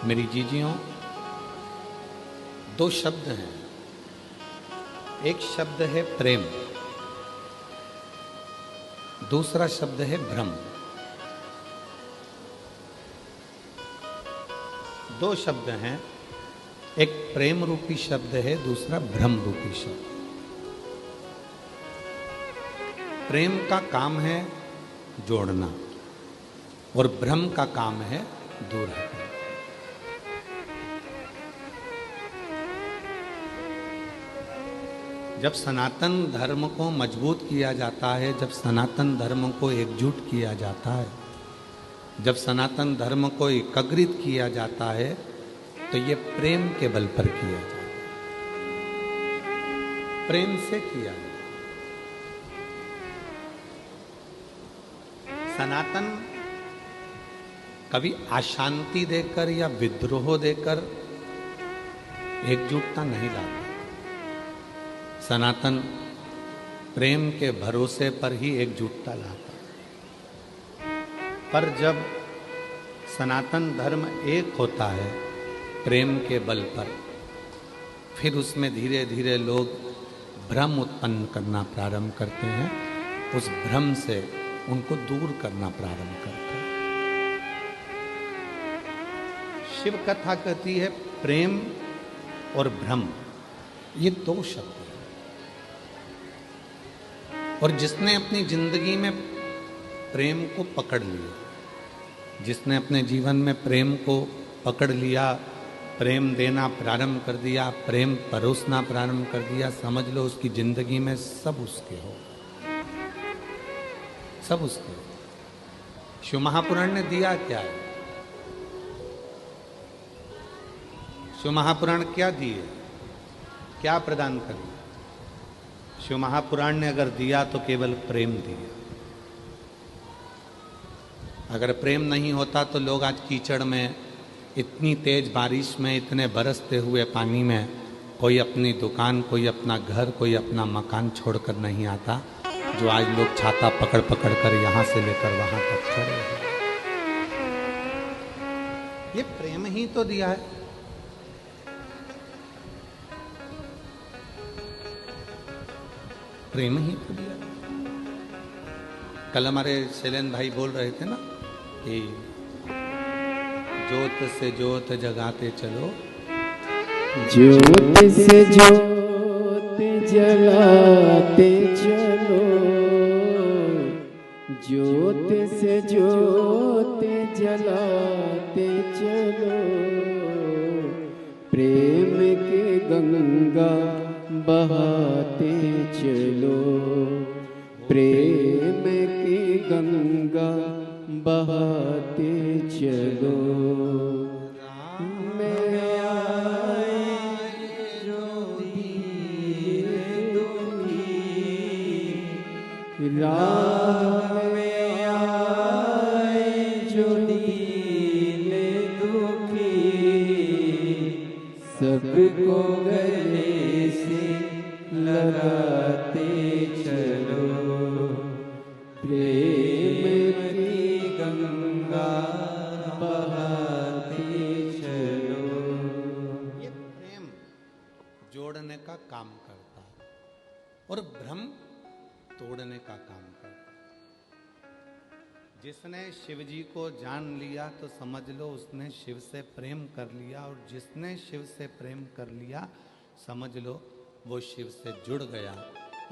मेरी जीजियों, दो शब्द हैं। एक शब्द है प्रेम, दूसरा शब्द है भ्रम। दो शब्द हैं, एक प्रेम रूपी शब्द है, दूसरा भ्रम रूपी शब्द। प्रेम का काम है जोड़ना और भ्रम का काम है दूर हटना। जब सनातन धर्म को मजबूत किया जाता है, जब सनातन धर्म को एकजुट किया जाता है, जब सनातन धर्म को एकाग्रित किया जाता है, तो ये प्रेम के बल पर किया जाता है, प्रेम से किया जाता है। सनातन कभी अशांति देकर या विद्रोह देकर एकजुटता नहीं लाता। सनातन प्रेम के भरोसे पर ही एकजुटता लाता। पर जब सनातन धर्म एक होता है प्रेम के बल पर, फिर उसमें धीरे धीरे लोग भ्रम उत्पन्न करना प्रारंभ करते हैं। उस भ्रम से उनको दूर करना प्रारंभ करते हैं। शिव कथा कहती है प्रेम और भ्रम, ये दो शब्द हैं। और जिसने अपनी जिंदगी में प्रेम को पकड़ लिया, जिसने अपने जीवन में प्रेम को पकड़ लिया, प्रेम देना प्रारंभ कर दिया, प्रेम परोसना प्रारंभ कर दिया, समझ लो उसकी जिंदगी में सब उसके हो, सब उसके हो। शिव महापुराण ने दिया क्या है? शिव महापुराण क्या दिए, क्या प्रदान करिए? शिव महापुराण ने अगर दिया तो केवल प्रेम दिया। अगर प्रेम नहीं होता तो लोग आज कीचड़ में, इतनी तेज बारिश में, इतने बरसते हुए पानी में, कोई अपनी दुकान, कोई अपना घर, कोई अपना मकान छोड़कर नहीं आता, जो आज लोग छाता पकड़ पकड़ कर यहाँ से लेकर वहां तक खड़े हैं। ये प्रेम ही तो दिया है। प्रेम ही तो दिया। कल हमारे शैलेंद्र भाई बोल रहे थे ना कि ज्योत से ज्योत जगाते चलो, ज्योत से ज्योत जलाते चलो, ज्योत से ज्योत जलाते चलो, प्रेम के गंगा बहाते चलो, प्रेम की गंगा बहाते चलो। मैं आए जो दिए दुखी, राह में आए जो दिए दुखी, सबको गले से लगाते चलो, प्रेम की गंगा बहाते चलो। ये प्रेम जोड़ने का काम करता है और भ्रम तोड़ने का काम करता है। जिसने शिव जी को जान लिया तो समझ लो उसने शिव से प्रेम कर लिया, और जिसने शिव से प्रेम कर लिया समझ लो वो शिव से जुड़ गया,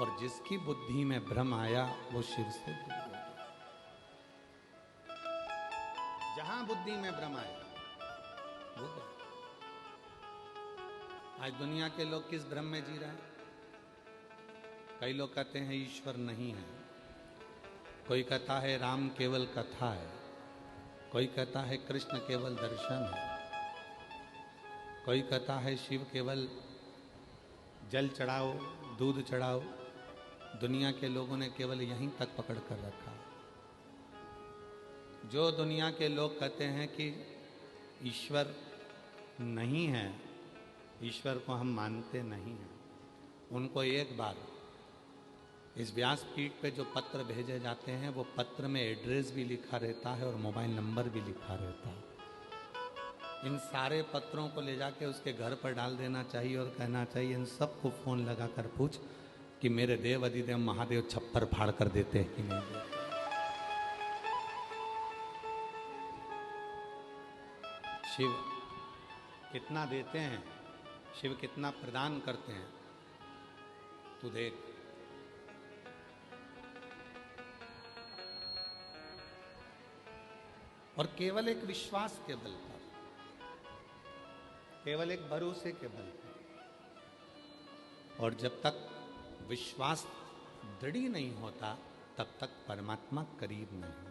और जिसकी बुद्धि में भ्रम आया वो शिव से दूर हो गया। जहां बुद्धि में भ्रम आया वो गया। आज दुनिया के लोग किस भ्रम में जी रहे हैं? कई लोग कहते हैं ईश्वर नहीं है, कोई कहता है राम केवल कथा है, कोई कहता है कृष्ण केवल दर्शन है, कोई कहता है शिव केवल जल चढ़ाओ, दूध चढ़ाओ। दुनिया के लोगों ने केवल यहीं तक पकड़ कर रखा। जो दुनिया के लोग कहते हैं कि ईश्वर नहीं है, ईश्वर को हम मानते नहीं हैं, उनको एक बार इस व्यासपीठ पे जो पत्र भेजे जाते हैं, वो पत्र में एड्रेस भी लिखा रहता है और मोबाइल नंबर भी लिखा रहता है। इन सारे पत्रों को ले जाके उसके घर पर डाल देना चाहिए और कहना चाहिए इन सबको फोन लगाकर पूछ कि मेरे देव अधिदेव महादेव छप्पर फाड़ कर देते हैं कि नहीं देते। शिव कितना देते हैं, शिव कितना प्रदान करते हैं, तू देख। और केवल एक विश्वास के बल पर, केवल एक भरोसे के बल पर। और जब तक विश्वास दृढ़ नहीं होता तब तक परमात्मा करीब नहीं।